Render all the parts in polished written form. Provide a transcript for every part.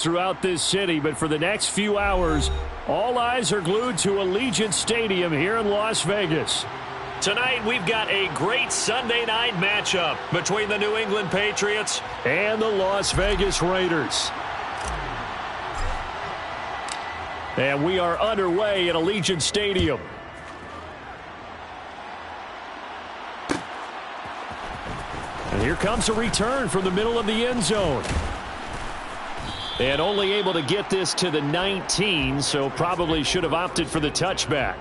throughout this city, but for the next few hours, all eyes are glued to Allegiant Stadium here in Las Vegas. Tonight, we've got a great Sunday night matchup between the New England Patriots and the Las Vegas Raiders. And we are underway at Allegiant Stadium. And here comes a return from the middle of the end zone. And only able to get this to the 19, so probably should have opted for the touchback.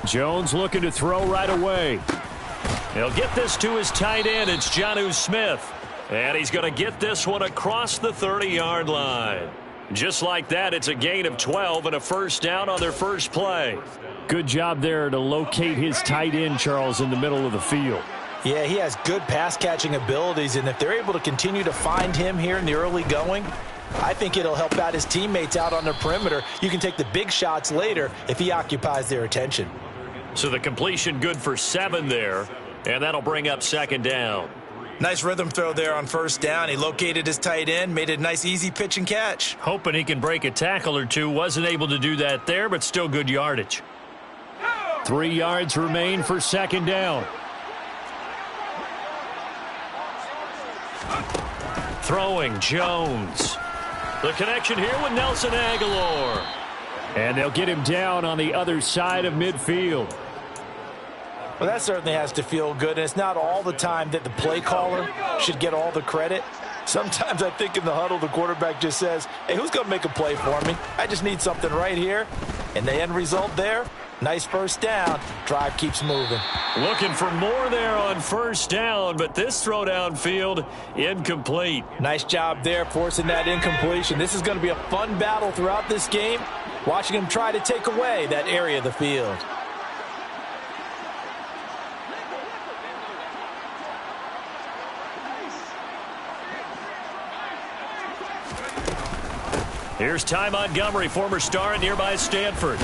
Jones looking to throw right away. He'll get this to his tight end. It's Jonnu Smith. And he's going to get this one across the 30-yard line. Just like that, it's a gain of 12 and a first down on their first play. Good job there to locate his tight end, Charles, in the middle of the field. Yeah, he has good pass-catching abilities, and if they're able to continue to find him here in the early going, I think it'll help out his teammates out on the perimeter. You can take the big shots later if he occupies their attention. So the completion good for 7 there. And that'll bring up second down. Nice rhythm throw there on first down. He located his tight end, made it a nice easy pitch and catch. Hoping he can break a tackle or two. Wasn't able to do that there, but still good yardage. 3 yards remain for second down. Throwing Jones. The connection here with Nelson Aguilar. And they'll get him down on the other side of midfield. Well, that certainly has to feel good, and it's not all the time that the play caller should get all the credit. Sometimes I think in the huddle, the quarterback just says, hey, who's going to make a play for me? I just need something right here. And the end result there, nice first down. Drive keeps moving. Looking for more there on first down, but this throw downfield, incomplete. Nice job there forcing that incompletion. This is going to be a fun battle throughout this game, watching him try to take away that area of the field. Here's Ty Montgomery, former star at nearby Stanford.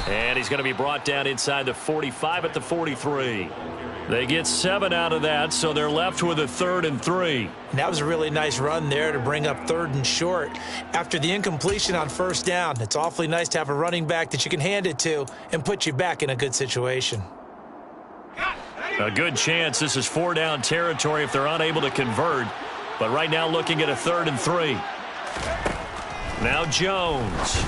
And he's going to be brought down inside the 45 at the 43. They get 7 out of that, so they're left with a 3rd and 3. And that was a really nice run there to bring up 3rd and short. After the incompletion on first down, it's awfully nice to have a running back that you can hand it to and put you back in a good situation. A good chance this is 4-down territory if they're unable to convert. But right now looking at a 3rd and 3. Now Jones.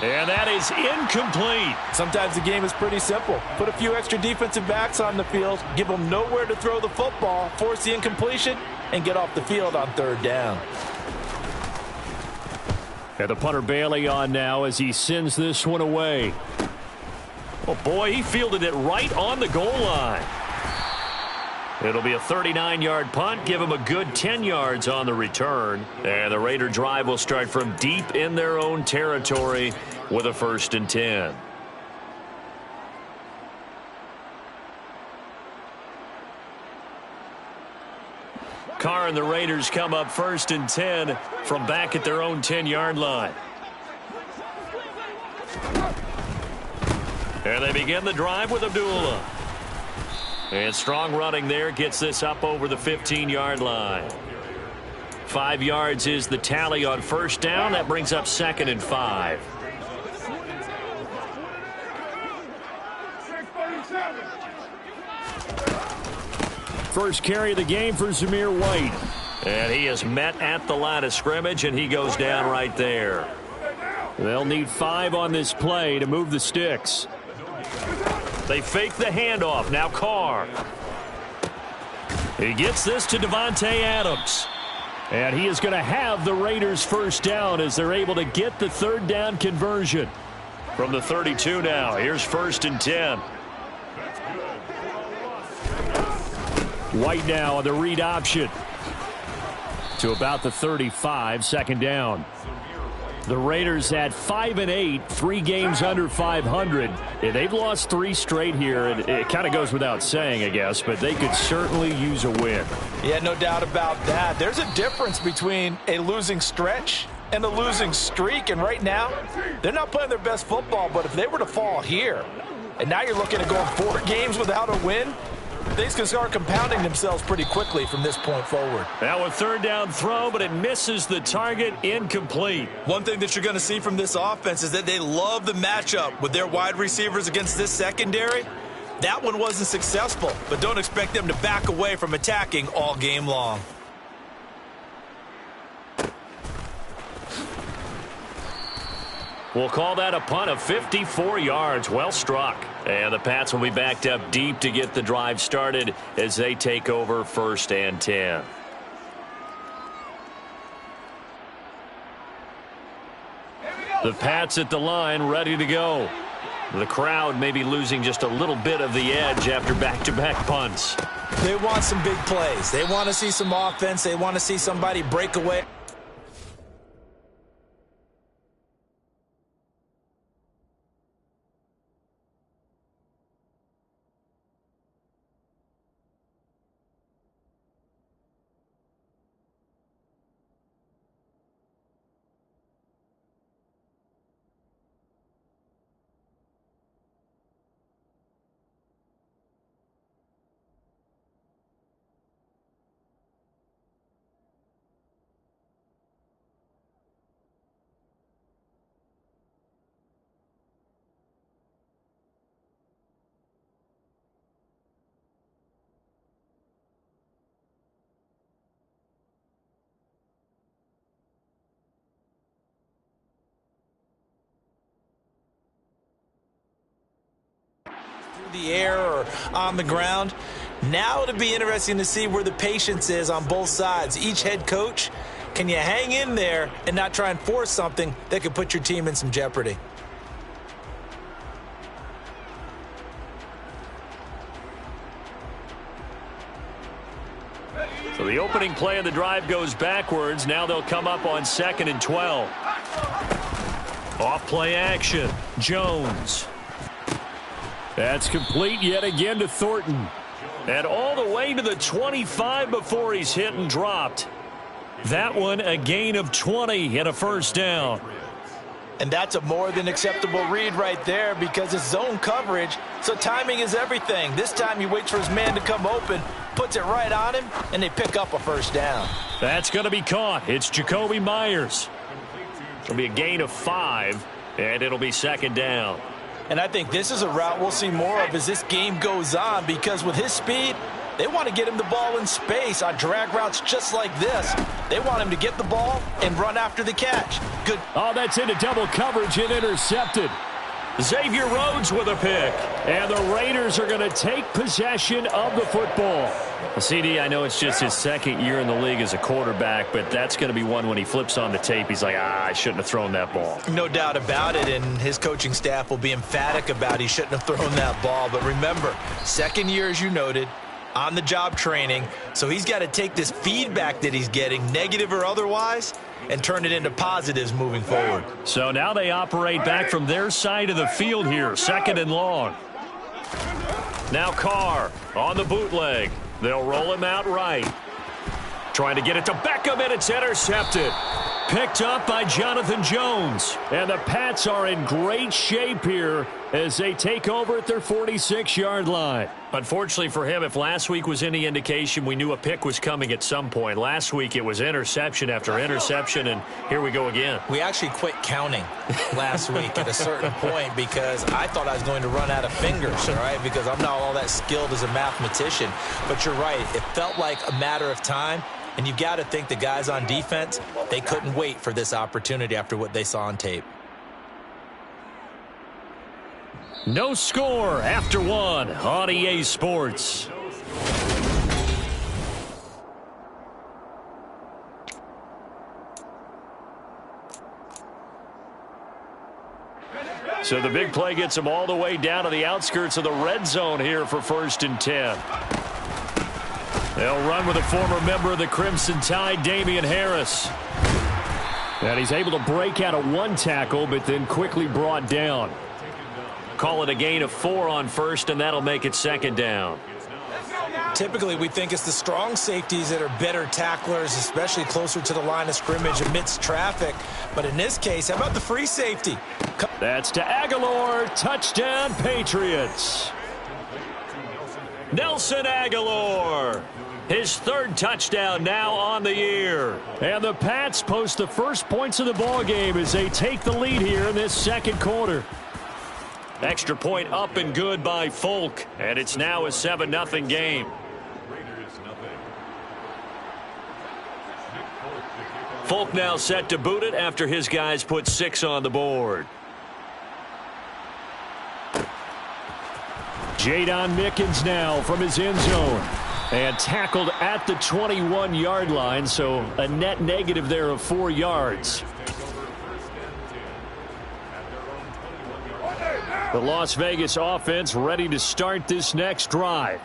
And that is incomplete. Sometimes the game is pretty simple. Put a few extra defensive backs on the field, give them nowhere to throw the football, force the incompletion, and get off the field on 3rd down. And the punter Bailey on now as he sends this one away. Oh boy, he fielded it right on the goal line. It'll be a 39-yard punt, give them a good 10 yards on the return. And the Raider drive will start from deep in their own territory with a 1st and 10. Carr and the Raiders come up 1st and 10 from back at their own 10-yard line. And they begin the drive with Abdullah. And strong running there gets this up over the 15-yard line. 5 yards is the tally on first down. That brings up 2nd and 5. First carry of the game for Zamir White. And he is met at the line of scrimmage, and he goes down right there. They'll need 5 on this play to move the sticks. They fake the handoff. Now Carr. He gets this to Devontae Adams. And he is going to have the Raiders first down as they're able to get the 3rd down conversion. From the 32 now. Here's 1st and 10. White now on the read option. To about the 35, 2nd down. The Raiders at 5-8, 3 games under 500. Yeah, they've lost 3 straight here, and it kind of goes without saying, I guess, but they could certainly use a win. Yeah, no doubt about that. There's a difference between a losing stretch and a losing streak, and right now, they're not playing their best football, but if they were to fall here, and now you're looking at going 4 games without a win, things can start compounding themselves pretty quickly from this point forward. Now a 3rd down throw, but it misses the target, incomplete. One thing that you're going to see from this offense is that they love the matchup with their wide receivers against this secondary. That one wasn't successful, but don't expect them to back away from attacking all game long. We'll call that a punt of 54 yards. Well struck. And the Pats will be backed up deep to get the drive started as they take over 1st and 10. The Pats at the line, ready to go. The crowd may be losing just a little bit of the edge after back-to-back punts. They want some big plays. They want to see some offense. They want to see somebody break away. The air or on the ground. Now it'll be interesting to see where the patience is on both sides. Each head coach, can you hang in there and not try and force something that could put your team in some jeopardy? So the opening play of the drive goes backwards. Now they'll come up on 2nd and 12. Off play action. Jones. That's complete yet again to Thornton. And all the way to the 25 before he's hit and dropped. That one a gain of 20 and a 1st down. And that's a more than acceptable read right there because it's zone coverage, so timing is everything. This time he waits for his man to come open, puts it right on him, and they pick up a 1st down. That's going to be caught. It's Jacoby Myers. It'll be a gain of 5, and it'll be 2nd down. And I think this is a route we'll see more of as this game goes on because with his speed, they want to get him the ball in space on drag routes just like this. They want him to get the ball and run after the catch. Good. Oh, that's into double coverage and intercepted. Xavier Rhodes with a pick. And the Raiders are going to take possession of the football. CD, I know it's just his 2nd year in the league as a quarterback, but that's going to be one when he flips on the tape. He's like, I shouldn't have thrown that ball. No doubt about it, and his coaching staff will be emphatic about he shouldn't have thrown that ball. But remember, 2nd year, as you noted, on-the-job training, so he's got to take this feedback that he's getting, negative or otherwise, and turn it into positives moving forward. So now they operate back from their side of the field here, 2nd and long. Now Carr on the bootleg. They'll roll him out right. Trying to get it to Beckham, and it's intercepted. Picked up by Jonathan Jones. And the Pats are in great shape here as they take over at their 46-yard line. Unfortunately for him, if last week was any indication, we knew a pick was coming at some point. Last week it was interception after interception, and here we go again. We actually quit counting last week at a certain point because I thought I was going to run out of fingers, all right, because I'm not all that skilled as a mathematician. But you're right. It felt like a matter of time, and you've got to think the guys on defense, they couldn't wait for this opportunity after what they saw on tape. No score after 1 on EA Sports. So the big play gets them all the way down to the outskirts of the red zone here for 1st and 10. They'll run with a former member of the Crimson Tide, Damian Harris. And he's able to break out of one tackle, but then quickly brought down. Call it a gain of 4 on first, and that'll make it second down. Typically, we think it's the strong safeties that are better tacklers, especially closer to the line of scrimmage amidst traffic. But in this case, how about the free safety? That's to Aguilar. Touchdown, Patriots. Nelson Aguilar. His 3rd touchdown now on the year. And the Pats post the first points of the ball game as they take the lead here in this second quarter. Extra point up and good by Folk. And it's now a 7-0 game. Folk now set to boot it after his guys put 6 on the board. Jadon Mickens now from his end zone. And tackled at the 21-yard line, so a net negative there of 4 yards. The Las Vegas offense ready to start this next drive.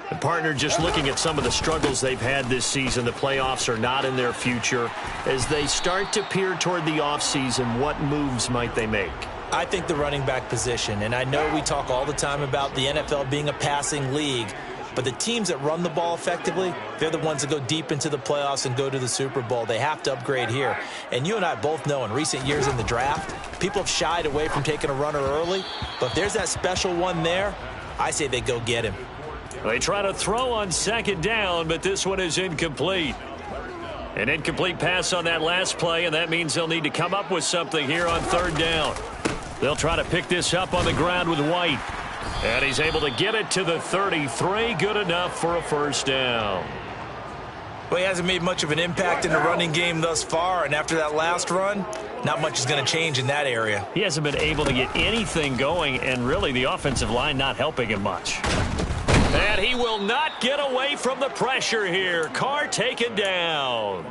The partner, just looking at some of the struggles they've had this season, the playoffs are not in their future. As they start to peer toward the offseason, what moves might they make? I think the running back position, and I know we talk all the time about the NFL being a passing league, but the teams that run the ball effectively, they're the ones that go deep into the playoffs and go to the Super Bowl. They have to upgrade here. And you and I both know in recent years in the draft, people have shied away from taking a runner early, but if there's that special one there, I say they go get him. They try to throw on second down, but this one is incomplete. An incomplete pass on that last play, and that means they'll need to come up with something here on 3rd down. They'll try to pick this up on the ground with White. And he's able to get it to the 33. Good enough for a first down. Well, he hasn't made much of an impact in the running game thus far, and after that last run, not much is going to change in that area. He hasn't been able to get anything going, and really the offensive line not helping him much. And he will not get away from the pressure here. Carr taken down.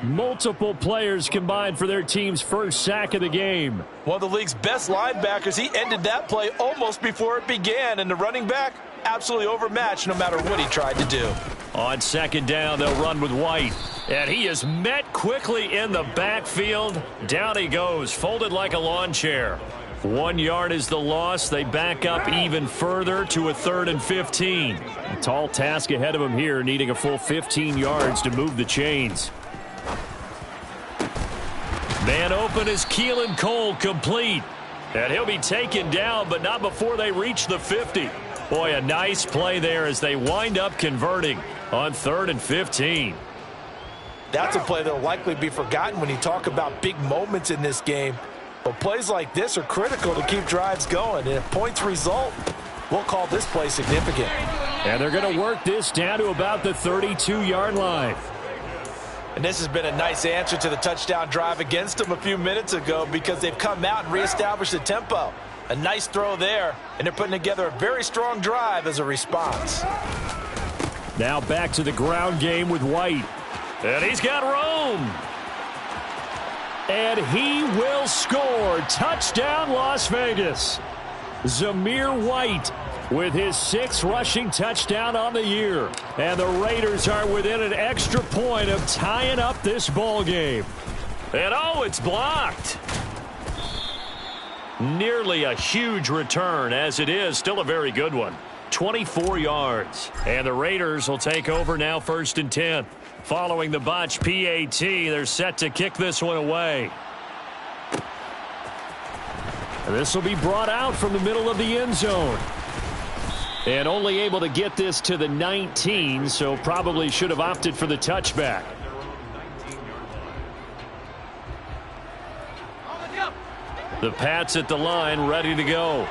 Multiple players combined for their team's first sack of the game. One of the league's best linebackers. He ended that play almost before it began, and the running back absolutely overmatched no matter what he tried to do. On second down, they'll run with White. And he is met quickly in the backfield. Down he goes, folded like a lawn chair. 1 yard is the loss. They back up even further to a 3rd and 15. A tall task ahead of him here, needing a full 15 yards to move the chains. Man open is Keelan Cole, complete. And he'll be taken down, but not before they reach the 50. Boy, a nice play there as they wind up converting on 3rd and 15. That's a play that will likely be forgotten when you talk about big moments in this game. But plays like this are critical to keep drives going. And if points result, we'll call this play significant. And they're going to work this down to about the 32-yard line. And this has been a nice answer to the touchdown drive against them a few minutes ago because they've come out and reestablished the tempo. A nice throw there, and they're putting together a very strong drive as a response. Now back to the ground game with White. And he's got room. And he will score. Touchdown, Las Vegas. Zamir White with his 6th rushing touchdown on the year. And the Raiders are within an extra point of tying up this ball game. And oh, it's blocked. Nearly a huge return, as it is still a very good one. 24 yards. And the Raiders will take over now 1st and 10. Following the botch PAT, they're set to kick this one away. And this will be brought out from the middle of the end zone. And only able to get this to the 19, so probably should have opted for the touchback. The Pats at the line, ready to go.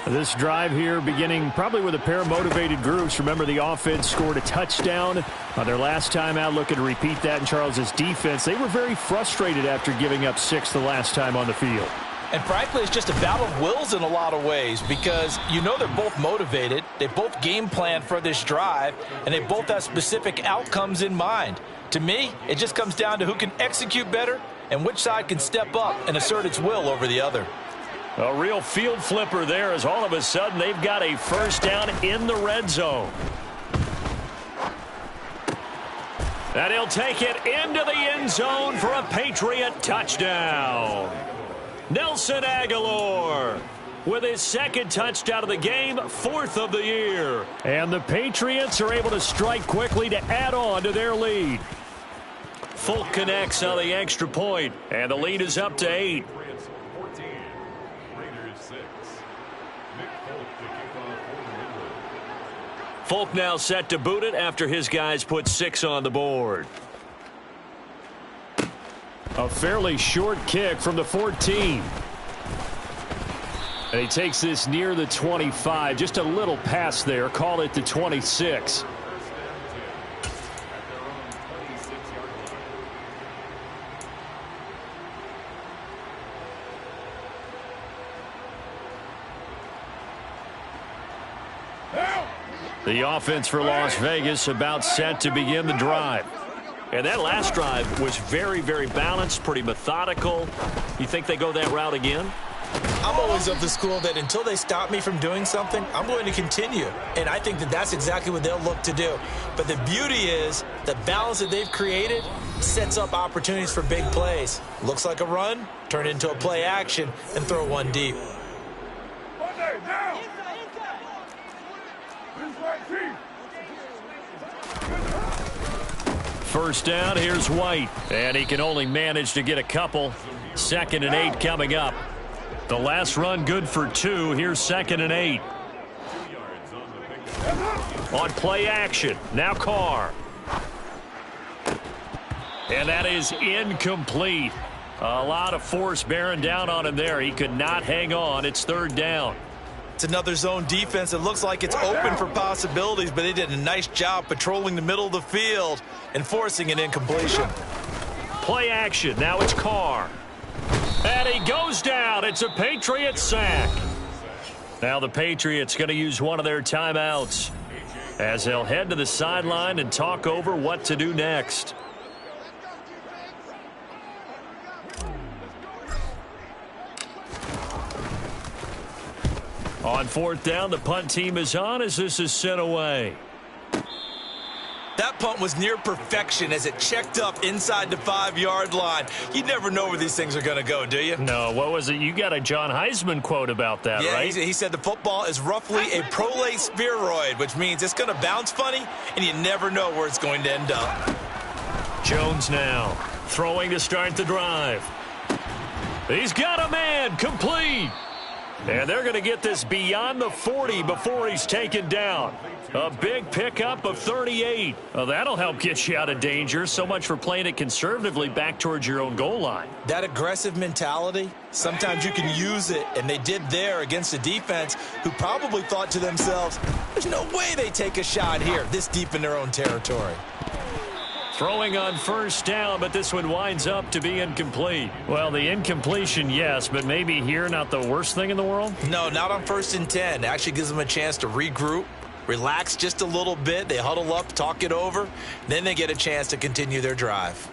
This drive here beginning probably with a pair of motivated groups. Remember, the offense scored a touchdown on their last time out, looking to repeat that in Charles's defense. They were very frustrated after giving up 6 the last time on the field. And frankly, it's just a battle of wills in a lot of ways because you know they're both motivated. They both game plan for this drive, and they both have specific outcomes in mind. To me, it just comes down to who can execute better and which side can step up and assert its will over the other. A real field flipper there as all of a sudden they've got a first down in the red zone. And he'll take it into the end zone for a Patriot touchdown. Nelson Aguilar with his second touchdown of the game, fourth of the year. And the Patriots are able to strike quickly to add on to their lead. Folk connects on the extra point, and the lead is up to 8. Folk now set to boot it after his guys put 6 on the board. A fairly short kick from the 14. And he takes this near the 25. Just a little pass there. Call it the 26. The offense for Las Vegas about set to begin the drive. And that last drive was very, very balanced, pretty methodical. You think they go that route again? I'm always of the school that until they stop me from doing something, I'm going to continue. And I think that that's exactly what they'll look to do. But the beauty is the balance that they've created sets up opportunities for big plays. Looks like a run, turn it into a play action, and throw one deep. First down, here's White. And he can only manage to get a couple. 2nd and 8 coming up. The last run good for 2. Here's 2nd and 8. On play action. Now Carr. And that is incomplete. A lot of force bearing down on him there. He could not hang on. It's 3rd down. It's another zone defense. It looks like it's open for possibilities, but they did a nice job patrolling the middle of the field and forcing an incompletion. Play action. Now it's Carr. And he goes down. It's a Patriot sack. Now the Patriots going to use one of their timeouts as they'll head to the sideline and talk over what to do next. On 4th down, the punt team is on as this is sent away. That punt was near perfection as it checked up inside the 5-yard line. You never know where these things are going to go, do you? No, what was it? You got a John Heisman quote about that, yeah, right? He said the football is roughly a prolate spheroid, which means it's going to bounce funny, and you never know where it's going to end up. Jones now throwing to start the drive. He's got a man, complete. And they're going to get this beyond the 40 before he's taken down. A big pickup of 38. Well, that'll help get you out of danger. So much for playing it conservatively back towards your own goal line. That aggressive mentality, sometimes you can use it, and they did there against a defense who probably thought to themselves, there's no way they take a shot here this deep in their own territory. Throwing on 1st down, but this one winds up to be incomplete. Well, the incompletion, yes, but maybe here not the worst thing in the world? No, not on 1st and 10. It actually gives them a chance to regroup, relax just a little bit. They huddle up, talk it over. Then they get a chance to continue their drive.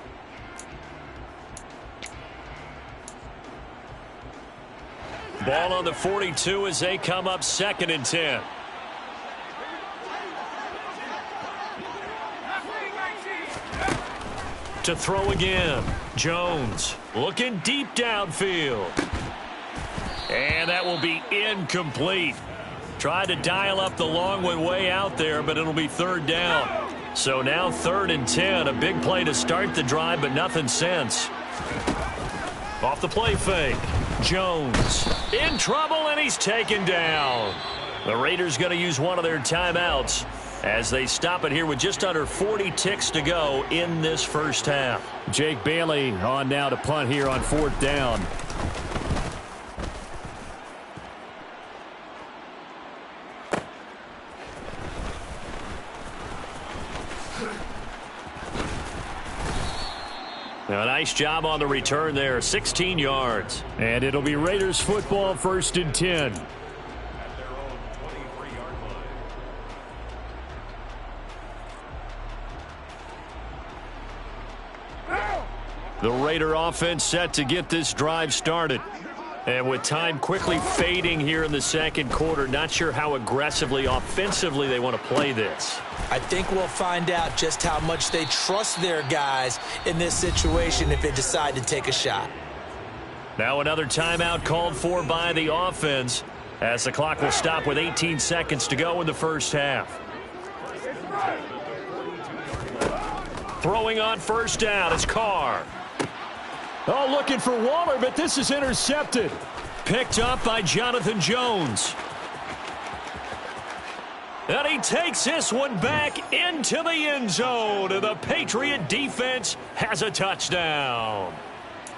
Ball on the 42 as they come up 2nd and 10. To throw again. Jones looking deep downfield. And that will be incomplete. Tried to dial up the long one way out there, but it'll be 3rd down. So now 3rd and 10. A big play to start the drive, but nothing since. Off the play fake. Jones in trouble, and he's taken down. The Raiders going to use one of their timeouts as they stop it here with just under 40 ticks to go in this first half. Jake Bailey on now to punt here on 4th down. Now, a nice job on the return there, 16 yards. And it'll be Raiders football, 1st and 10. The Raider offense set to get this drive started. And with time quickly fading here in the second quarter, not sure how aggressively, offensively they want to play this. I think we'll find out just how much they trust their guys in this situation if they decide to take a shot. Now another timeout called for by the offense as the clock will stop with 18 seconds to go in the first half. Throwing on first down is Carr. Oh, looking for Waller, but this is intercepted. Picked up by Jonathan Jones. And he takes this one back into the end zone. And the Patriot defense has a touchdown.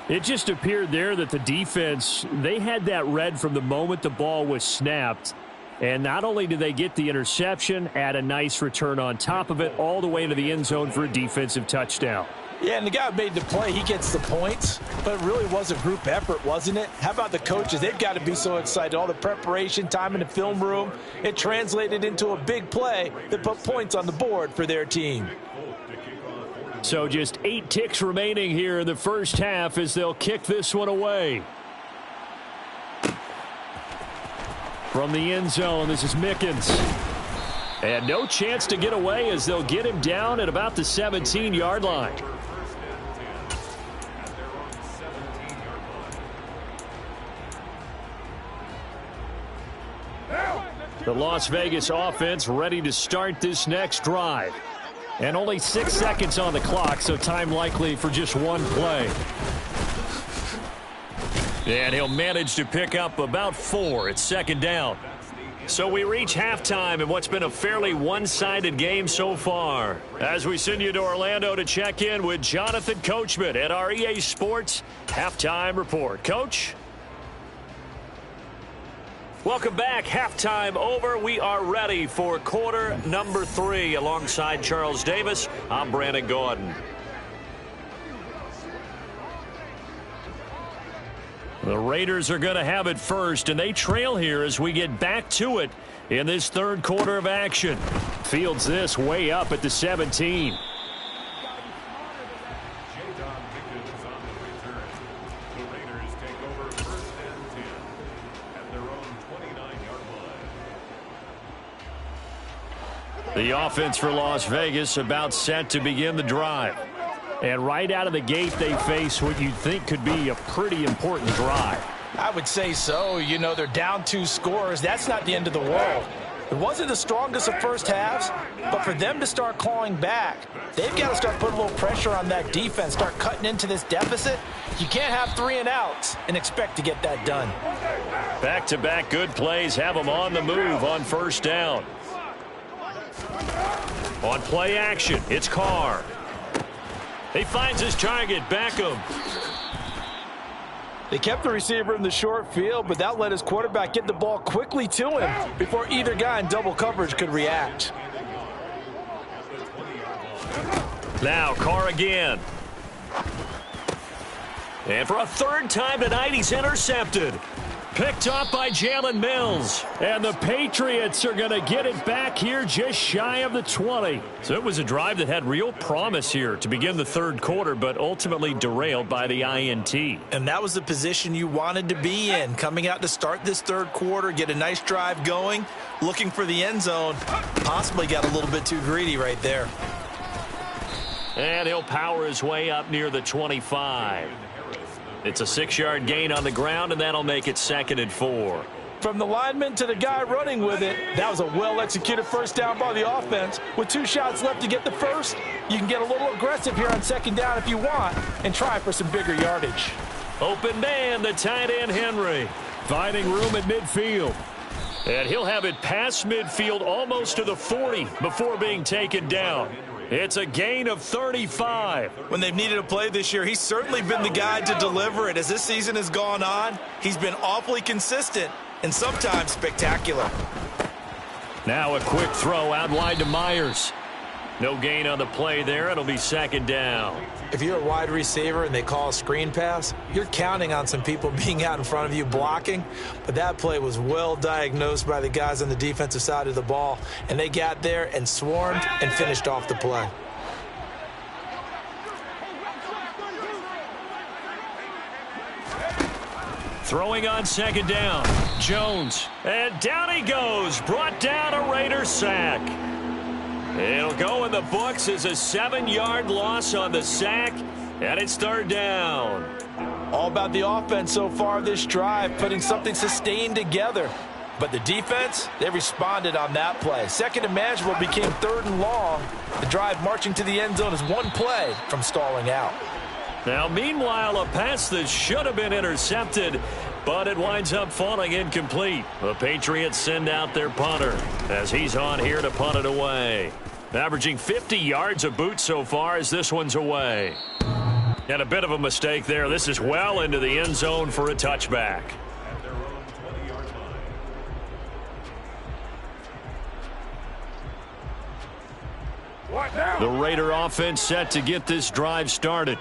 It just appeared there that the defense, they had that read from the moment the ball was snapped. And not only did they get the interception, add a nice return on top of it, all the way into the end zone for a defensive touchdown. Yeah, and the guy who made the play, he gets the points, but it really was a group effort, wasn't it? How about the coaches? They've got to be so excited. All the preparation, time in the film room, it translated into a big play that put points on the board for their team. So just 8 ticks remaining here in the first half as they'll kick this one away. From the end zone, this is Mickens. And no chance to get away as they'll get him down at about the 17-yard line. The Las Vegas offense ready to start this next drive. And only 6 seconds on the clock, so time likely for just one play. And he'll manage to pick up about 4 at second down. So we reach halftime in what's been a fairly one-sided game so far. As we send you to Orlando to check in with Jonathan Coachman at our EA Sports Halftime Report. Coach? Welcome back. Halftime over. We are ready for quarter number 3. Alongside Charles Davis, I'm Brandon Gordon. The Raiders are going to have it first, and they trail here as we get back to it in this third quarter of action. Fields this way up at the 17. The offense for Las Vegas about set to begin the drive. And right out of the gate, they face what you'd think could be a pretty important drive. I would say so. You know, they're down 2 scores. That's not the end of the world. It wasn't the strongest of first halves, but for them to start clawing back, they've got to start putting a little pressure on that defense, start cutting into this deficit. You can't have 3 and outs and expect to get that done. Back-to-back good plays have them on the move on first down. On play action, it's Carr. He finds his target, Beckham. They kept the receiver in the short field, but that let his quarterback get the ball quickly to him before either guy in double coverage could react. Now Carr again. And for a third time tonight, he's intercepted. Picked up by Jalen Mills. And the Patriots are going to get it back here just shy of the 20. So it was a drive that had real promise here to begin the third quarter, but ultimately derailed by the INT. And that was the position you wanted to be in, coming out to start this third quarter, get a nice drive going, looking for the end zone. Possibly got a little bit too greedy right there. And he'll power his way up near the 25. It's a 6-yard gain on the ground, and that'll make it 2nd and 4. From the lineman to the guy running with it, that was a well-executed first down by the offense. With 2 shots left to get the first, you can get a little aggressive here on second down if you want and try for some bigger yardage. Open man, the tight end Henry. Finding room at midfield. And he'll have it past midfield almost to the 40 before being taken down. It's a gain of 35. When they've needed a play this year, he's certainly been the guy to deliver it. As this season has gone on, he's been awfully consistent and sometimes spectacular. Now a quick throw out wide to Myers. No gain on the play there. It'll be 2nd down. If you're a wide receiver and they call a screen pass, you're counting on some people being out in front of you blocking. But that play was well diagnosed by the guys on the defensive side of the ball. And they got there and swarmed and finished off the play. Throwing on second down. Jones. And down he goes. Brought down a Raider sack. It'll go in the books as a 7-yard loss on the sack. And it's third down. All about the offense so far this drive, putting something sustained together. But the defense, they responded on that play. Second and manageable became third and long. The drive marching to the end zone is one play from stalling out. Now, meanwhile, a pass that should have been intercepted, but it winds up falling incomplete. The Patriots send out their punter as he's on here to punt it away. Averaging 50 yards a boot so far as this one's away. And a bit of a mistake there. This is well into the end zone for a touchback. The Raider offense set to get this drive started.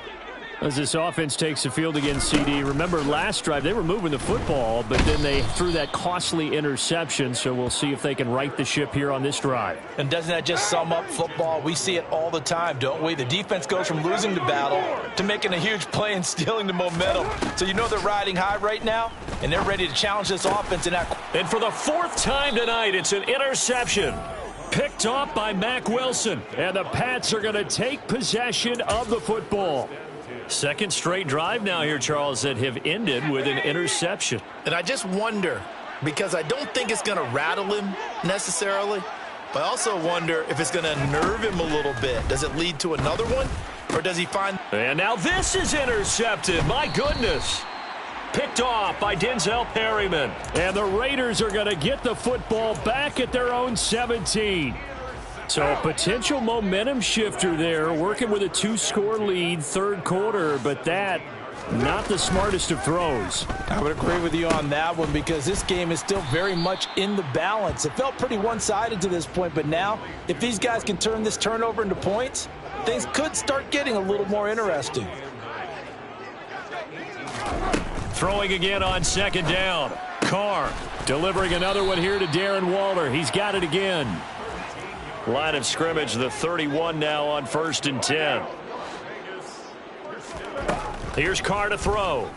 As this offense takes the field against CD, remember last drive they were moving the football, but then they threw that costly interception, so we'll see if they can right the ship here on this drive. And doesn't that just sum up football? We see it all the time, don't we? The defense goes from losing the battle to making a huge play and stealing the momentum. So you know they're riding high right now, and they're ready to challenge this offense. And for the fourth time tonight, it's an interception. Picked off by Mack Wilson. And the Pats are going to take possession of the football. Second straight drive now here, Charles, that have ended with an interception. And I just wonder, because I don't think it's going to rattle him necessarily, but I also wonder if it's going to nerve him a little bit. Does it lead to another one, or does he find... And now this is intercepted. My goodness. Picked off by Denzel Perryman. And the Raiders are going to get the football back at their own 17. So a potential momentum shifter there, working with a 2-score lead, third quarter, but that, not the smartest of throws. I would agree with you on that one because this game is still very much in the balance. It felt pretty one-sided to this point, but now, if these guys can turn this turnover into points, things could start getting a little more interesting. Throwing again on second down. Carr delivering another one here to Darren Waller. He's got it again. Line of scrimmage, the 31 now on 1st and 10. Here's Carr to throw.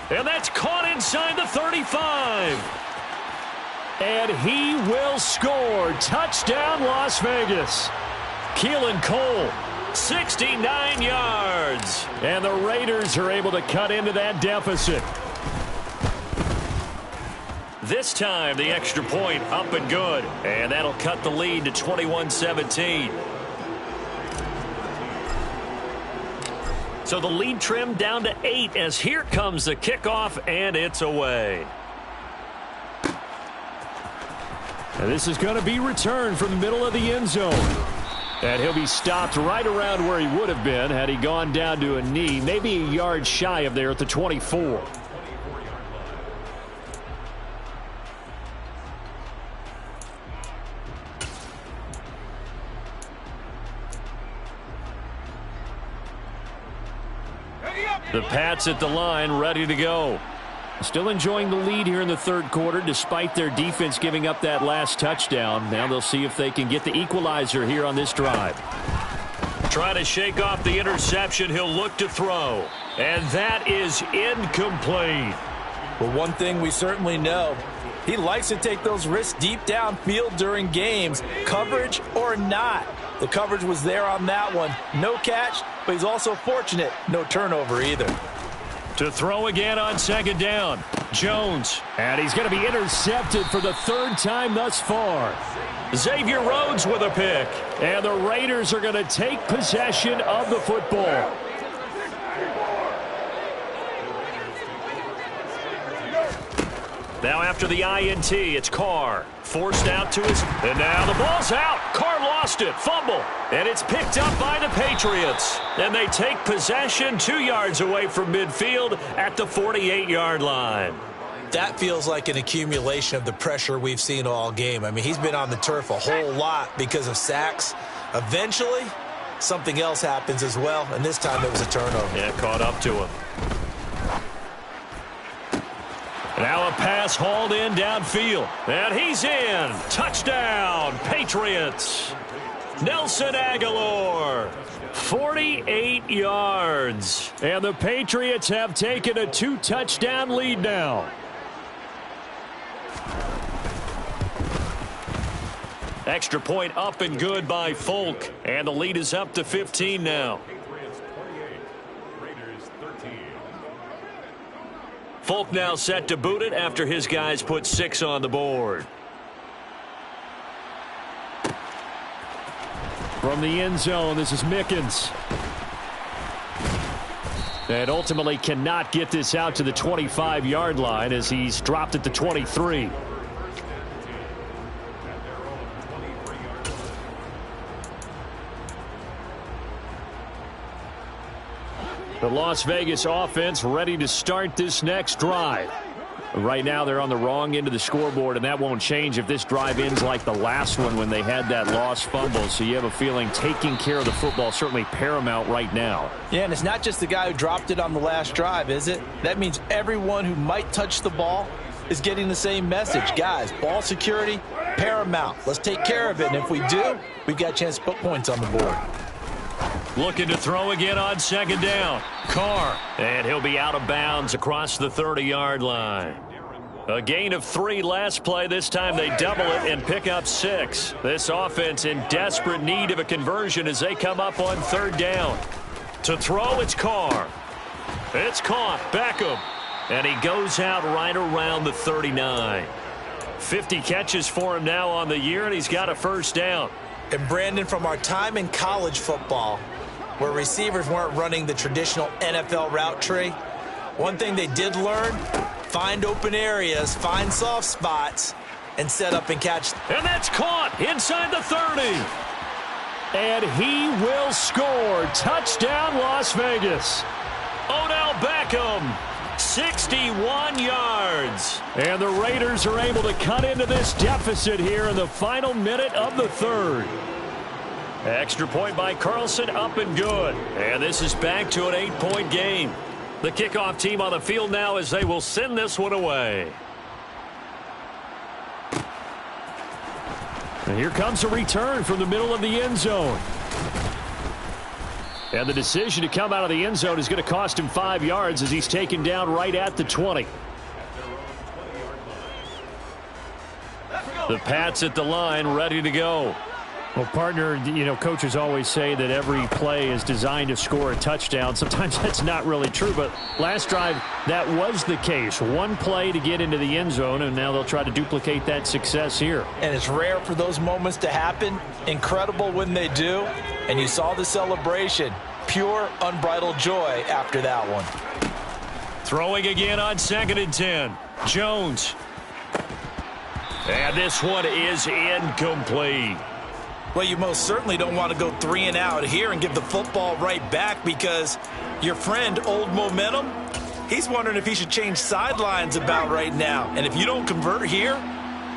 And that's caught inside the 35. And he will score. Touchdown, Las Vegas. Keelan Cole, 69 yards. And the Raiders are able to cut into that deficit. This time, the extra point up and good. And that'll cut the lead to 21-17. So the lead trimmed down to 8 as here comes the kickoff, and it's away. And this is going to be returned from the middle of the end zone. And he'll be stopped right around where he would have been had he gone down to a knee, maybe a yard shy of there at the 24. The Pats at the line, ready to go. Still enjoying the lead here in the third quarter, despite their defense giving up that last touchdown. Now they'll see if they can get the equalizer here on this drive. Trying to shake off the interception. He'll look to throw. And that is incomplete. Well, one thing we certainly know, he likes to take those risks deep downfield during games, coverage or not. The coverage was there on that one. No catch, but he's also fortunate. No turnover either. To throw again on second down. Jones. And he's going to be intercepted for the third time thus far. Xavier Rhodes with a pick. And the Raiders are going to take possession of the football. Now after the INT, it's Carr. Forced out to his... And now the ball's out. Carr lost it. Fumble. And it's picked up by the Patriots. And they take possession 2 yards away from midfield at the 48-yard line. That feels like an accumulation of the pressure we've seen all game. I mean, he's been on the turf a whole lot because of sacks. Eventually, something else happens as well, and this time it was a turnover. Yeah, caught up to him. Now a pass hauled in downfield. And he's in. Touchdown, Patriots. Nelson Aguilar. 48 yards. And the Patriots have taken a 2-touchdown lead now. Extra point up and good by Folk. And the lead is up to 15 now. Folk now set to boot it after his guys put 6 on the board. From the end zone, this is Mickens. And ultimately cannot get this out to the 25-yard line as he's dropped at the 23. The Las Vegas offense ready to start this next drive. Right now they're on the wrong end of the scoreboard, and that won't change if this drive ends like the last one when they had that lost fumble. So you have a feeling taking care of the football certainly paramount right now. Yeah, and it's not just the guy who dropped it on the last drive, is it? That means everyone who might touch the ball is getting the same message. Guys, ball security, paramount. Let's take care of it, and if we do, we've got a chance to put points on the board. Looking to throw again on second down. Carr. And he'll be out of bounds across the 30-yard line. A gain of 3 last play. This time they double it and pick up 6. This offense in desperate need of a conversion as they come up on third down. To throw, it's Carr. It's caught. Beckham. And he goes out right around the 39. 50 catches for him now on the year, and he's got a first down. And Brandon, from our time in college football, where receivers weren't running the traditional NFL route tree, one thing they did learn, find open areas, find soft spots, and set up and catch. And that's caught inside the 30. And he will score. Touchdown, Las Vegas. Odell Beckham, 61 yards. And the Raiders are able to cut into this deficit here in the final minute of the third. Extra point by Carlson, up and good. And this is back to an 8-point game. The kickoff team on the field now as they will send this one away. And here comes a return from the middle of the end zone. And the decision to come out of the end zone is going to cost him 5 yards as he's taken down right at the 20. The Pats at the line, ready to go. Well, partner, you know, coaches always say that every play is designed to score a touchdown. Sometimes that's not really true, but last drive, that was the case. One play to get into the end zone, and now they'll try to duplicate that success here. And it's rare for those moments to happen. Incredible when they do. And you saw the celebration. Pure, unbridled joy after that one. Throwing again on 2nd and 10. Jones. And this one is incomplete. Well, you most certainly don't want to go 3 and out here and give the football right back, because your friend, Old Momentum, he's wondering if he should change sidelines about right now. And if you don't convert here,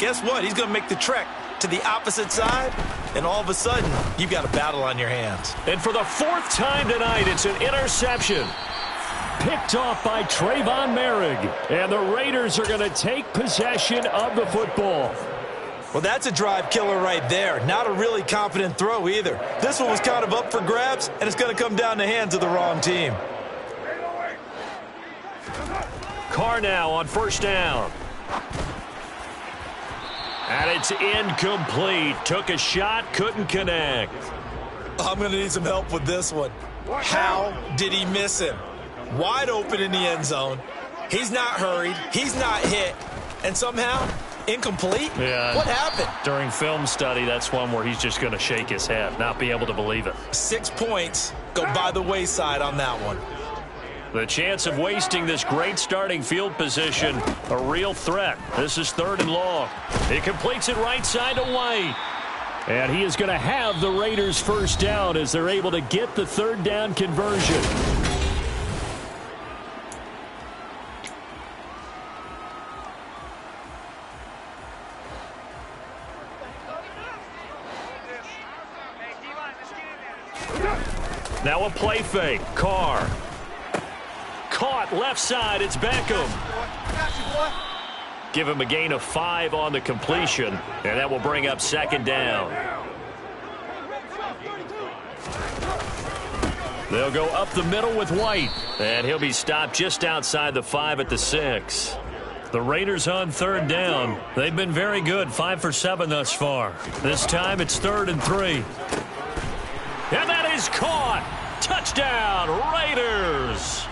guess what? He's going to make the trek to the opposite side, and all of a sudden, you've got a battle on your hands. And for the 4th time tonight, it's an interception. Picked off by Trayvon Merrick. And the Raiders are going to take possession of the football. Well, that's a drive killer right there. Not a really confident throw either. This one was kind of up for grabs, and it's going to come down the hands of the wrong team. Carr now on 1st down. And it's incomplete. Took a shot, couldn't connect. I'm going to need some help with this one. How did he miss him? Wide open in the end zone. He's not hurried. He's not hit. And somehow, incomplete? Yeah. What happened? During film study, that's one where he's just going to shake his head, not be able to believe it. 6 points go by the wayside on that one. The chance of wasting this great starting field position, a real threat. This is 3rd and long. He completes it right side to White. And he is going to have the Raiders' first down as they're able to get the 3rd down conversion. Now a play fake. Carr. Caught left side. It's Beckham. Give him a gain of 5 on the completion, and that will bring up 2nd down. They'll go up the middle with White. And he'll be stopped just outside the 5 at the 6. The Raiders on third down. They've been very good, 5 for 7 thus far. This time it's 3rd and 3. And that is caught. Touchdown, Raiders.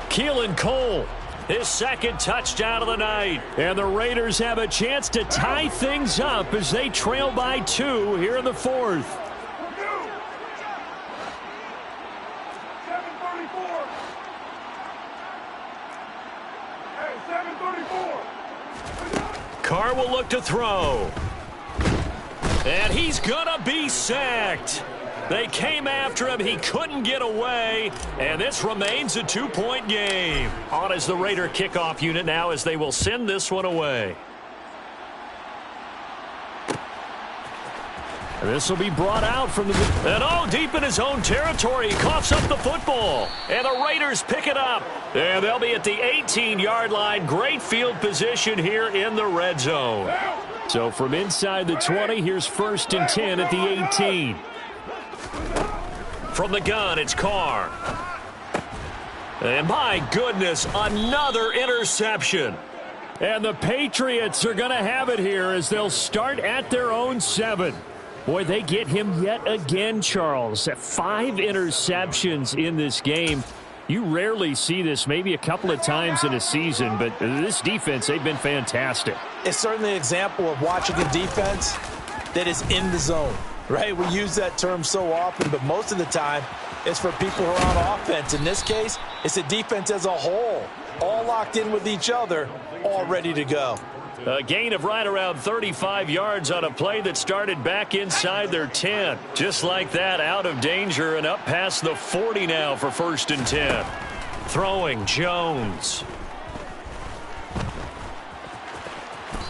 Keelan Cole, His second touchdown of the night. and the Raiders have a chance to tie things up as they trail by 2 here in the 4th. Carr will look to throw. And he's going to be sacked. They came after him. He couldn't get away. And this remains a 2-point game. On is the Raider kickoff unit now as they will send this one away. This will be brought out from the... And deep in his own territory. He coughs up the football. And the Raiders pick it up. And they'll be at the 18-yard line. Great field position here in the red zone. So from inside the 20, here's 1st and 10 at the 18. From the gun, it's Carr. And my goodness, another interception. And the Patriots are going to have it here as they'll start at their own 7. Boy, they get him yet again, Charles. 5 interceptions in this game. You rarely see this, maybe a couple of times in a season, but this defense, they've been fantastic. It's certainly an example of watching a defense that is in the zone, right? We use that term so often, but most of the time it's for people who are on offense. In this case, it's a defense as a whole, all locked in with each other, all ready to go. A gain of right around 35 yards on a play that started back inside their 10. Just like that, out of danger and up past the 40 now for 1st and 10. Throwing Jones.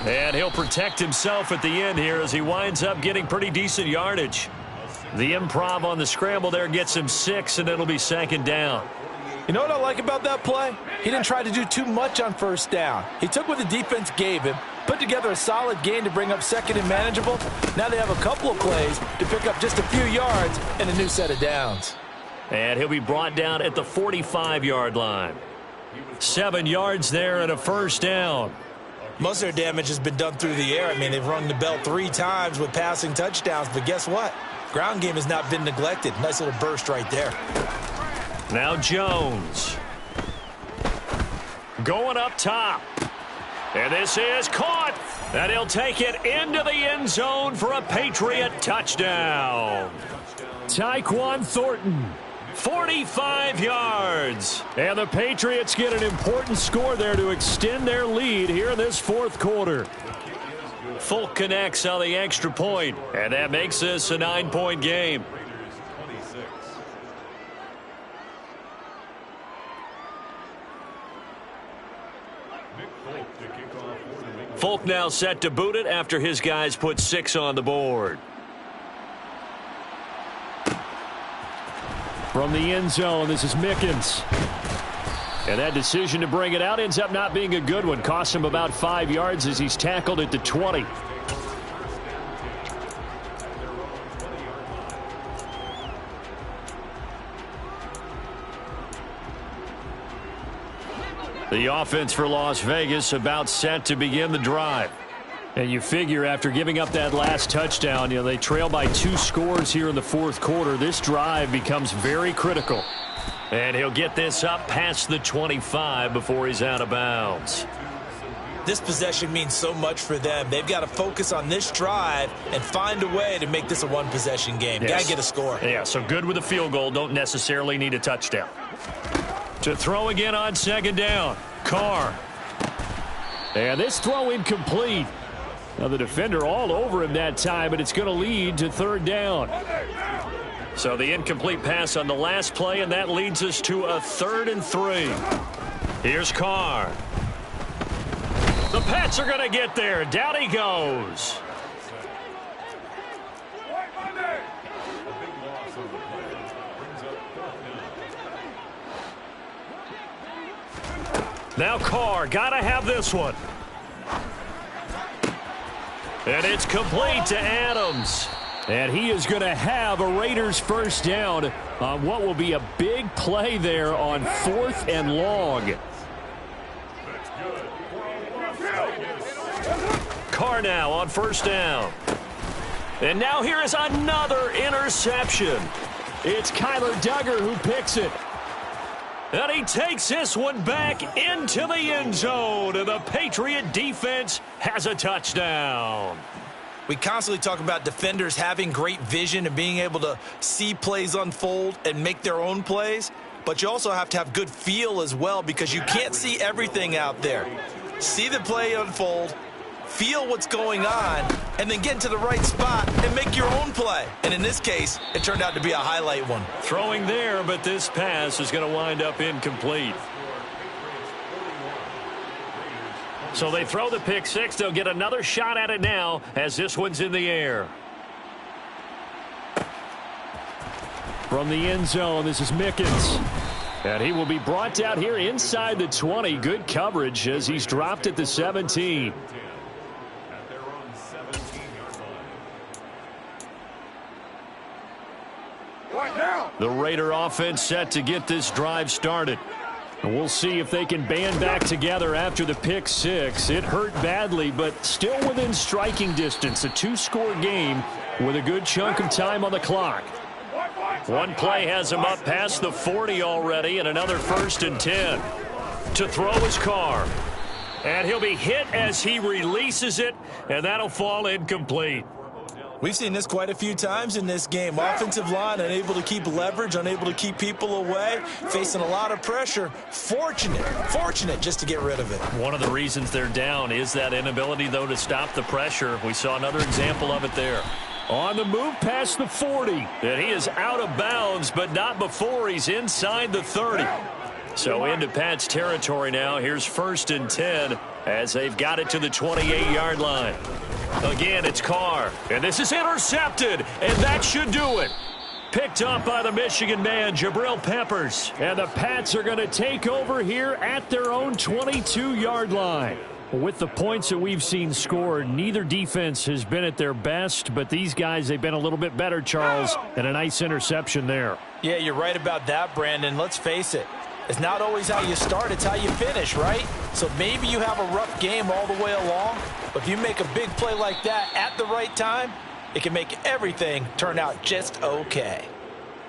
And he'll protect himself at the end here as he winds up getting pretty decent yardage. The improv on the scramble there gets him 6, and it'll be 2nd down. You know what I like about that play? He didn't try to do too much on 1st down. He took what the defense gave him, put together a solid gain to bring up 2nd and manageable. Now they have a couple of plays to pick up just a few yards and a new set of downs. And he'll be brought down at the 45-yard line. 7 yards there and a 1st down. Most of their damage has been done through the air. I mean, they've rung the bell 3 times with passing touchdowns, but guess what? Ground game has not been neglected. Nice little burst right there. Now Jones. Going up top. And this is caught. And he'll take it into the end zone for a Patriot touchdown. Tyquan Thornton. 45 yards. And the Patriots get an important score there to extend their lead here in this 4th quarter. Folk connects on the extra point, and that makes this a 9-point game. Folk now set to boot it after his guys put 6 on the board. From the end zone, this is Mickens. And that decision to bring it out ends up not being a good one. Costs him about 5 yards as he's tackled at the 20. The offense for Las Vegas about set to begin the drive. And you figure after giving up that last touchdown, they trail by 2 scores here in the 4th quarter. This drive becomes very critical. And he'll get this up past the 25 before he's out of bounds. This possession means so much for them. They've got to focus on this drive and find a way to make this a one-possession game. Yes. Got to get a score. Yeah, so good with a field goal. Don't necessarily need a touchdown. To throw again on 2nd down. Carr. And this throw incomplete. Now the defender all over him that time, but it's going to lead to 3rd down. So the incomplete pass on the last play, and that leads us to a 3rd and 3. Here's Carr. The Pats are going to get there. Down he goes. Now Carr, got to have this one. And it's complete to Adams. And he is going to have a Raiders first down on what will be a big play there on 4th and long. Carr now on first down. And now here is another interception. It's Kyler Duggar who picks it. And he takes this one back into the end zone. And the Patriot defense has a touchdown. We constantly talk about defenders having great vision and being able to see plays unfold and make their own plays. But you also have to have good feel as well, because you can't see everything out there. See the play unfold, feel what's going on, and then get into the right spot and make your own play. And in this case, it turned out to be a highlight one. Throwing there, but this pass is going to wind up incomplete. So they throw the pick six. They'll get another shot at it now as this one's in the air. From the end zone, this is Mickens. And he will be brought down here inside the 20. Good coverage as he's dropped at the 17. The Raider offense set to get this drive started. And we'll see if they can band back together after the pick six. It hurt badly, but still within striking distance. A 2-score game with a good chunk of time on the clock. One play has him up past the 40 already, and another 1st and 10. To throw his Carr. And he'll be hit as he releases it, and that'll fall incomplete. We've seen this quite a few times in this game. Offensive line unable to keep leverage, unable to keep people away, facing a lot of pressure. Fortunate just to get rid of it. One of the reasons they're down is that inability, though, to stop the pressure. We saw another example of it there. On the move past the 40. And he is out of bounds, but not before he's inside the 30. So into Pat's territory now. Here's 1st and 10 as they've got it to the 28-yard line. Again, it's Carr. And this is intercepted, and that should do it. Picked up by the Michigan man, Jabril Peppers. And the Pats are going to take over here at their own 22-yard line. With the points that we've seen scored, neither defense has been at their best, but these guys, they've been a little bit better, Charles, and a nice interception there. Yeah, you're right about that, Brandon. Let's face it. It's not always how you start, it's how you finish, right? So maybe you have a rough game all the way along, but if you make a big play like that at the right time, it can make everything turn out just okay.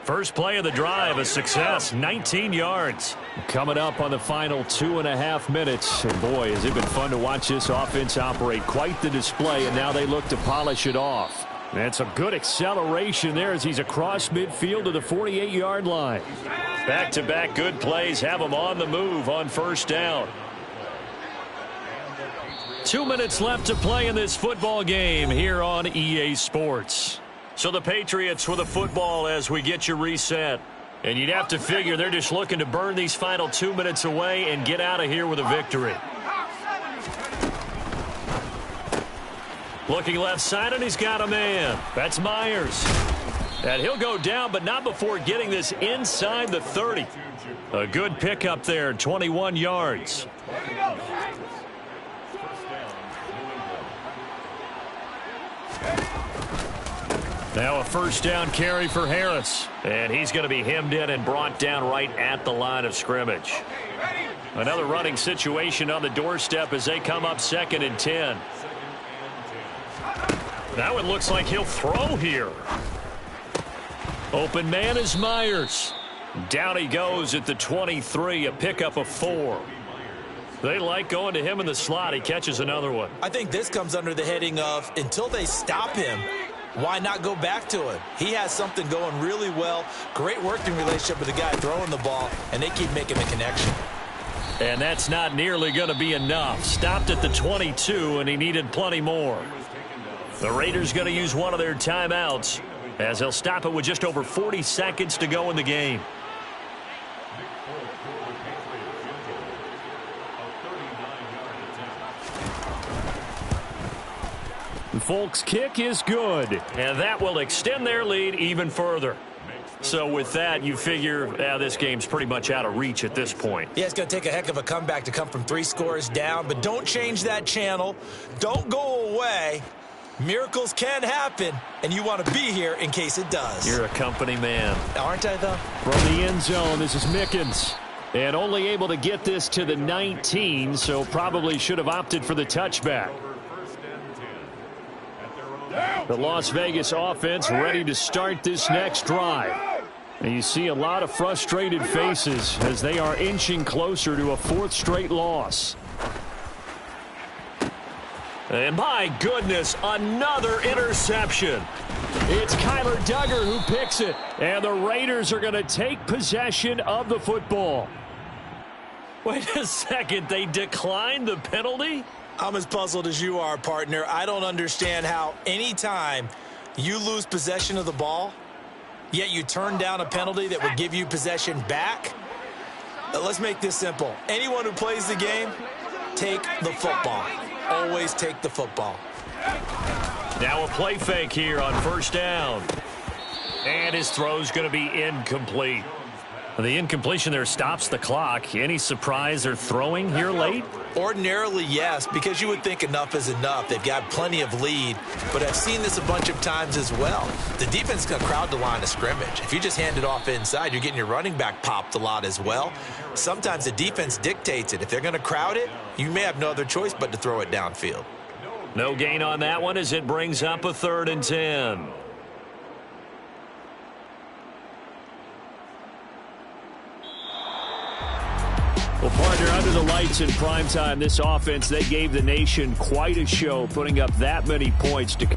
First play of the drive, a success, 19 yards. Coming up on the final 2.5 minutes. And boy, has it been fun to watch this offense operate. Quite the display, and now they look to polish it off. That's a good acceleration there as he's across midfield to the 48-yard line. Back-to-back good plays have him on the move on first down. 2 minutes left to play in this football game here on EA Sports. So the Patriots with a football as we get you reset. And you'd have to figure they're just looking to burn these final 2 minutes away and get out of here with a victory. Looking left side, and he's got a man. That's Myers. And he'll go down, but not before getting this inside the 30. A good pickup there, 21 yards. Now a first down carry for Harris. And he's going to be hemmed in and brought down right at the line of scrimmage. Another running situation on the doorstep as they come up 2nd and 10. That one looks like he'll throw here. Open man is Myers. Down he goes at the 23, a pickup of 4. They like going to him in the slot. He catches another one. I think this comes under the heading of until they stop him, why not go back to him? He has something going really well. Great working relationship with the guy throwing the ball, and they keep making the connection. And that's not nearly going to be enough. Stopped at the 22, and he needed plenty more. The Raiders going to use one of their timeouts as they'll stop it with just over 40 seconds to go in the game. The Folks kick is good. And that will extend their lead even further. So with that, you figure this game's pretty much out of reach at this point. Yeah, it's going to take a heck of a comeback to come from 3 scores down, but don't change that channel. Don't go away. Miracles can happen, and you want to be here in case it does. You're a company man. Aren't I, though? From the end zone, this is Mickens. And only able to get this to the 19, so probably should have opted for the touchback. The Las Vegas offense ready to start this next drive. And you see a lot of frustrated faces as they are inching closer to a fourth straight loss. And my goodness, another interception. It's Kyler Duggar who picks it. And the Raiders are going to take possession of the football. Wait a second, they declined the penalty? I'm as puzzled as you are, partner. I don't understand how anytime you lose possession of the ball, yet you turn down a penalty that would give you possession back. Let's make this simple. Anyone who plays the game, take the football. Always take the football. Now a play fake here on first down. And his throw's going to be incomplete. The incompletion there stops the clock. Any surprise they're throwing here late? Ordinarily, yes, because you would think enough is enough. They've got plenty of lead, but I've seen this a bunch of times as well. The defense can crowd the line of scrimmage. If you just hand it off inside, you're getting your running back popped a lot as well. Sometimes the defense dictates it. If they're going to crowd it, you may have no other choice but to throw it downfield. No gain on that one as it brings up a 3rd and 10. Well, partner, under the lights in primetime, this offense, they gave the nation quite a show, putting up that many points to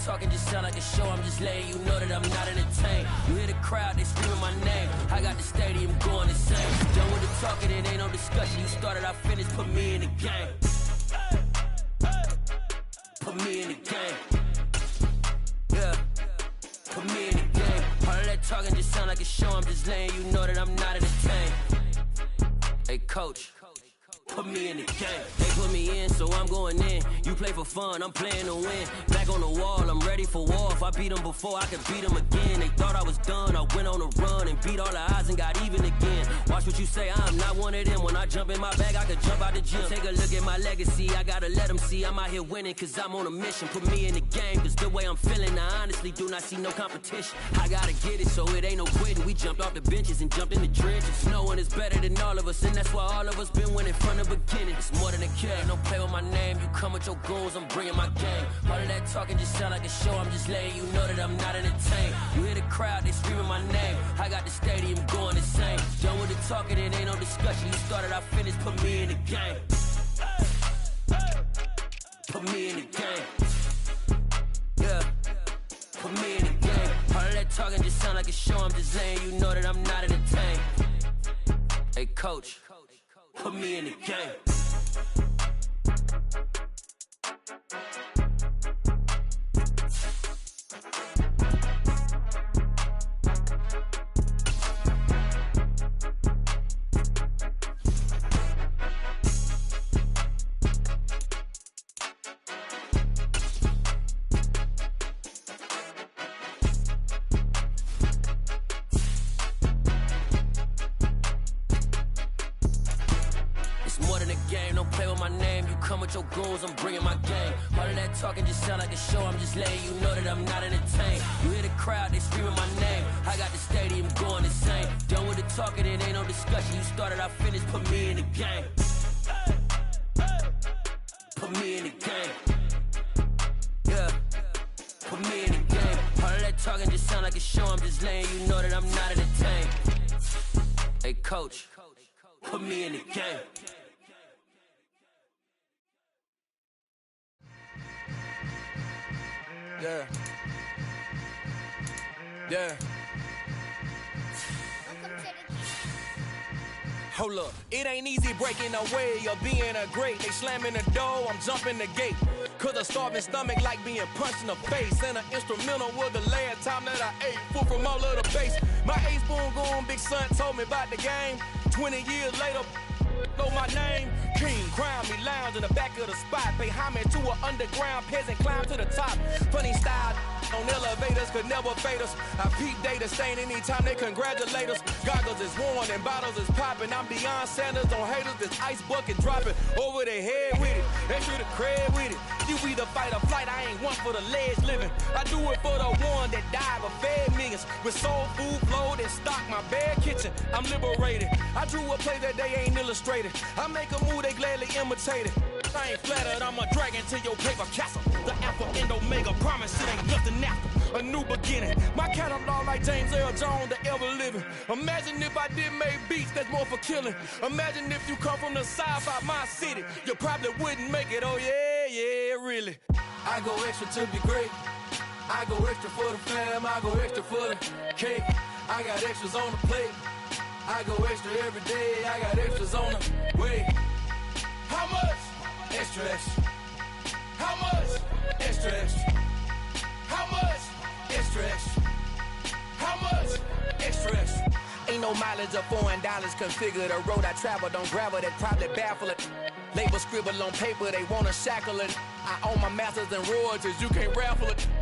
talking just sound like a show. I'm just letting you know that I'm not entertained. You hear the crowd, they screaming my name. I got the stadium going insane. Done with the talking, it ain't no discussion. You started, I finished, put me in the game. Put me in the game. Yeah. Put me in the game. All of that talking just sound like a show. I'm just letting you know that I'm not entertained. Hey, coach. Put me in the game. They put me in, so I'm going in. You play for fun, I'm playing to win. Back on the wall, I'm ready for war. If I beat them before, I can beat them again. They thought I was done, I went on a run and beat all the odds and got even again. Watch what you say, I'm not one of them. When I jump in my bag, I could jump out the gym. Take a look at my legacy, I gotta let them see I'm out here winning, cause I'm on a mission. Put me in the game, cause the way I'm feeling, I honestly do not see no competition. I gotta get it, so it ain't no quitting. We jumped off the benches and jumped in the trenches. No one is better than all of us, and that's why all of us been winning from the beginning. It's more than a kill, don't play with my name. You come with your goons, I'm bringing my game. All of that talking just sound like a show. I'm just letting you know that I'm not entertained. You hear the crowd, they screaming my name. I got the stadium going insane. Done with the talking, it ain't no discussion. You started, I finished, put me in the game. Put me in the game. Yeah. Put me in the game. All of that talking just sound like a show. I'm just letting you know that I'm not entertained. Hey, coach. Put me in the game. Your goals, I'm bringing my game. All of that talking just sound like a show. I'm just letting you know that I'm not entertained. You hear the crowd, they screaming my name. I got the stadium going insane. Done with the talking, it ain't no discussion. You started, I finished, put me in the game. Put me in the game. Yeah. Put me in the game. All of that talking just sound like a show. I'm just letting you know that I'm not entertained. Hey, coach. Put me in the game. Yeah. Yeah. Hold up, it ain't easy breaking away or being a great. They slamming the door, I'm jumping the gate. Cause a starving stomach like being punched in the face. And an instrumental was the last time that I ate food from all of the base. My 8-spoon goon, big son told me about the game. 20 years later, know my name? King, crown me, lounge in the back of the spot. Pay homage to an underground peasant, climb to the top. Funny style on elevators could never fade us. I peep data stain anytime they congratulate us. Goggles is worn and bottles is popping. I'm Deion Sanders on haters, this ice bucket dropping over their head with it. Extra the cred with it. You either fight or flight, I ain't one for the ledge living. I do it for the one that died but fed millions. With soul food flowed and stock my bare kitchen. I'm liberated. I drew a play that they ain't illustrated. I make a move they gladly imitated. I ain't flattered, I'm a dragon to your paper castle. The Alpha and Omega, promise it ain't nothing after. A new beginning. My catalog like James Earl Jones, the ever living. Imagine if I did make beats that's more for killing. Imagine if you come from the south out my city. You probably wouldn't make it, oh yeah, really. I go extra to be great. I go extra for the fam, I go extra for the cake. I got extras on the plate. I go extra every day, I got extras on the way. How much? Extra, extra. How much? Extra, extra. How much? Extra, extra. How much? Extra, extra. Ain't no mileage or $4 configure the road I travel. Don't gravel that probably baffle it. Label scribble on paper, they wanna shackle it. I own my masters and royalties, you can't raffle it.